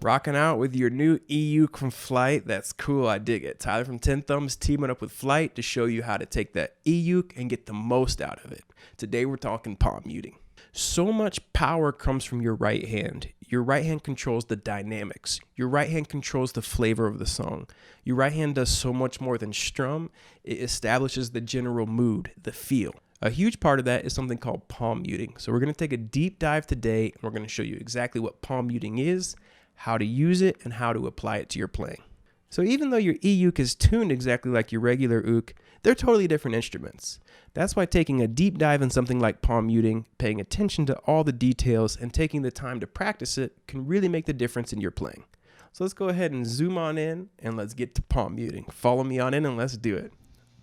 Rocking out with your new e-uke from Flight. That's cool. I dig it. Tyler from 10 Thumbs teaming up with Flight to show you how to take that e-uke and get the most out of it. Today we're talking palm muting. So much power comes from your right hand. Your right hand controls the dynamics. Your right hand controls the flavor of the song. Your right hand does so much more than strum. It establishes the general mood, the feel. A huge part of that is something called palm muting. So we're going to take a deep dive today and we're going to show you exactly what palm muting is, how to use it, and how to apply it to your playing. So even though your e-uke is tuned exactly like your regular uke, they're totally different instruments. That's why taking a deep dive in something like palm muting, paying attention to all the details, and taking the time to practice it can really make the difference in your playing. So let's go ahead and zoom on in and let's get to palm muting. Follow me on in and let's do it.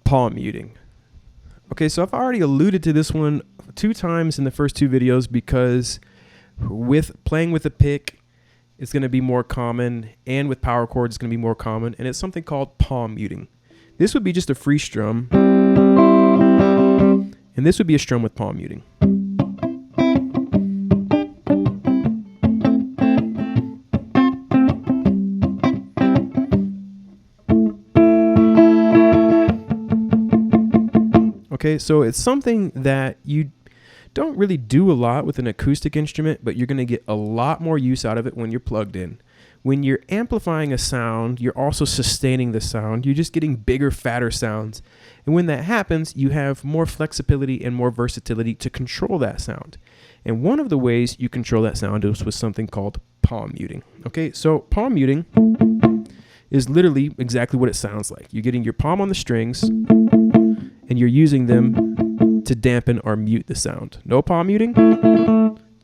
Palm muting. Okay, so I've already alluded to this one 2 times in the first 2 videos because with playing with a pick, it's going to be more common, and with power chords, it's going to be more common, and it's something called palm muting. This would be just a free strum, and this would be a strum with palm muting. Okay, so it's something that you don't really do a lot with an acoustic instrument, but you're going to get a lot more use out of it when you're plugged in. When you're amplifying a sound, you're also sustaining the sound. You're just getting bigger, fatter sounds. And when that happens, you have more flexibility and more versatility to control that sound. And one of the ways you control that sound is with something called palm muting. Okay, so palm muting is literally exactly what it sounds like. You're getting your palm on the strings, and you're using them to dampen or mute the sound. No palm muting,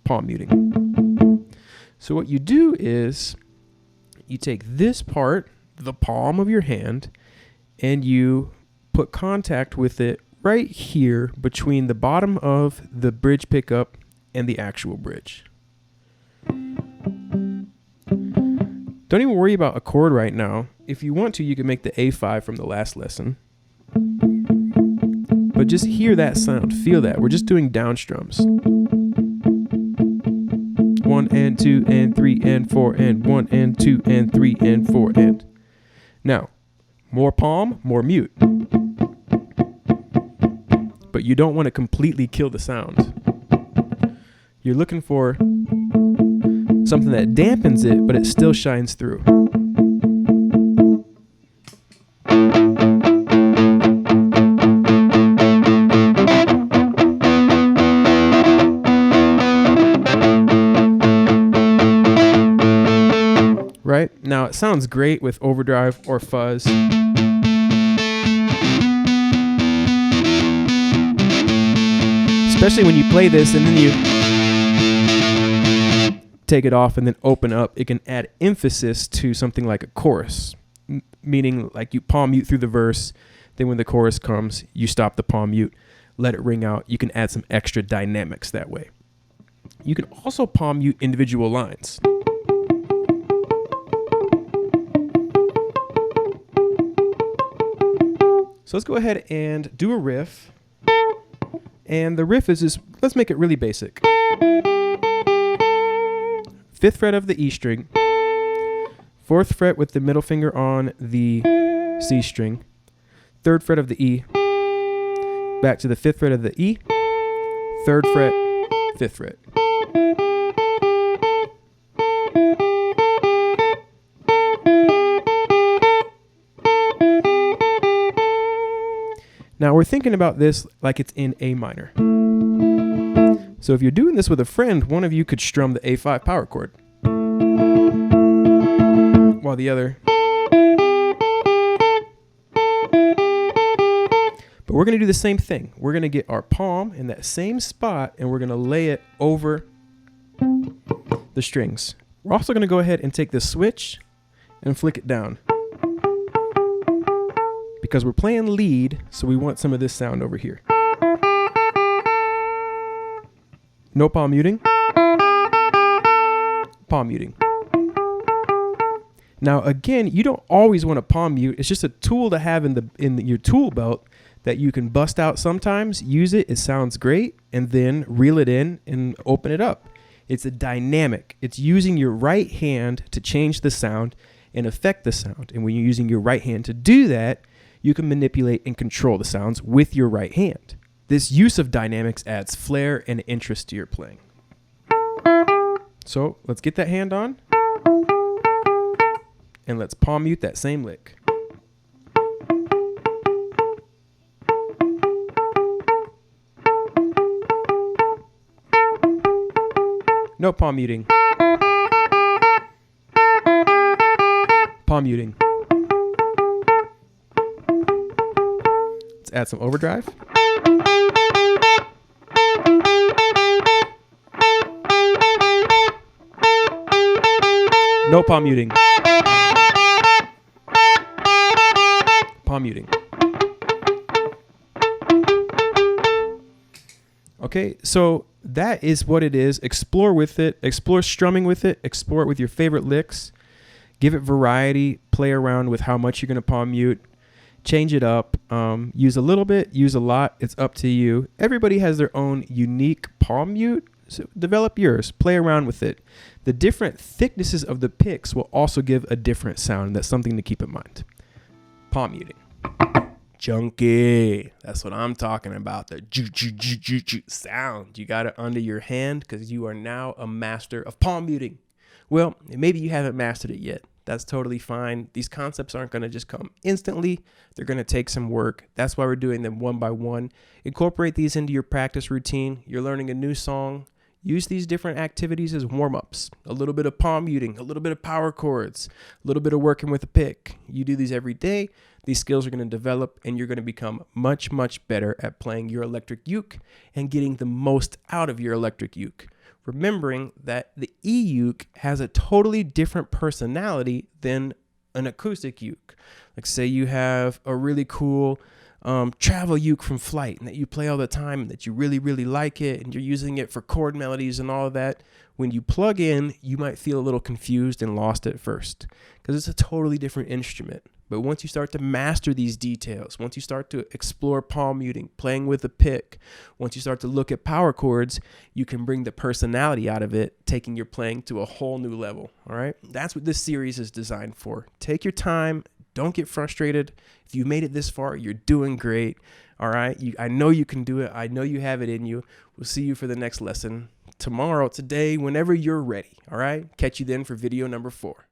palm muting. So what you do is you take this part, the palm of your hand, and you put contact with it right here between the bottom of the bridge pickup and the actual bridge. Don't even worry about a chord right now. If you want to, you can make the A5 from the last lesson. But just hear that sound, feel that. We're just doing down strums. 1 and 2 and 3 and 4 and 1 and 2 and 3 and 4 and. Now, more palm, more mute. But you don't want to completely kill the sound. You're looking for something that dampens it, but it still shines through. Right? Now it sounds great with overdrive or fuzz. Especially when you play this and then you take it off and then open up, it can add emphasis to something like a chorus. Meaning like you palm mute through the verse, then when the chorus comes, you stop the palm mute, let it ring out. You can add some extra dynamics that way. You can also palm mute individual lines. So let's go ahead and do a riff. And the riff is just, let's make it really basic. 5th fret of the E string, 4th fret with the middle finger on the C string, 3rd fret of the E, back to the 5th fret of the E, 3rd fret, 5th fret. Now we're thinking about this like it's in A minor. So if you're doing this with a friend, one of you could strum the A5 power chord, while the other. But we're going to do the same thing. We're going to get our palm in that same spot and we're going to lay it over the strings. We're also going to go ahead and take the switch and flick it down. Because we're playing lead, so we want some of this sound over here. No palm muting. Palm muting. Now again, you don't always want to palm mute. It's just a tool to have in your tool belt that you can bust out sometimes, use it, it sounds great, and then reel it in and open it up. It's a dynamic. It's using your right hand to change the sound and affect the sound. And when you're using your right hand to do that, you can manipulate and control the sounds with your right hand. This use of dynamics adds flair and interest to your playing. So let's get that hand on and let's palm mute that same lick. No palm muting. Palm muting. Let's add some overdrive. No palm muting. Palm muting. Okay, so that is what it is. Explore with it. Explore strumming with it. Explore it with your favorite licks. Give it variety. Play around with how much you're going to palm mute. Change it up. Use a little bit. Use a lot. It's up to you. Everybody has their own unique palm mute. So develop yours. Play around with it. The different thicknesses of the picks will also give a different sound. That's something to keep in mind. Palm muting. Junky. That's what I'm talking about. The sound. You got it under your hand because you are now a master of palm muting. Well, maybe you haven't mastered it yet. That's totally fine. These concepts aren't going to just come instantly. They're going to take some work. That's why we're doing them one by one. Incorporate these into your practice routine. You're learning a new song. Use these different activities as warm-ups. A little bit of palm muting, a little bit of power chords, a little bit of working with a pick. You do these every day. These skills are going to develop and you're going to become much, much better at playing your electric uke and getting the most out of your electric uke. Remembering that the e-uke has a totally different personality than an acoustic uke. Like say you have a really cool travel uke from Flight and that you play all the time and that you really, really like it and you're using it for chord melodies and all of that. When you plug in, you might feel a little confused and lost at first because it's a totally different instrument. But once you start to master these details, once you start to explore palm muting, playing with a pick, once you start to look at power chords, you can bring the personality out of it, taking your playing to a whole new level. All right. That's what this series is designed for. Take your time. Don't get frustrated. If you made it this far, you're doing great. All right. I know you can do it. I know you have it in you. We'll see you for the next lesson tomorrow, today, whenever you're ready. All right. Catch you then for video number 4.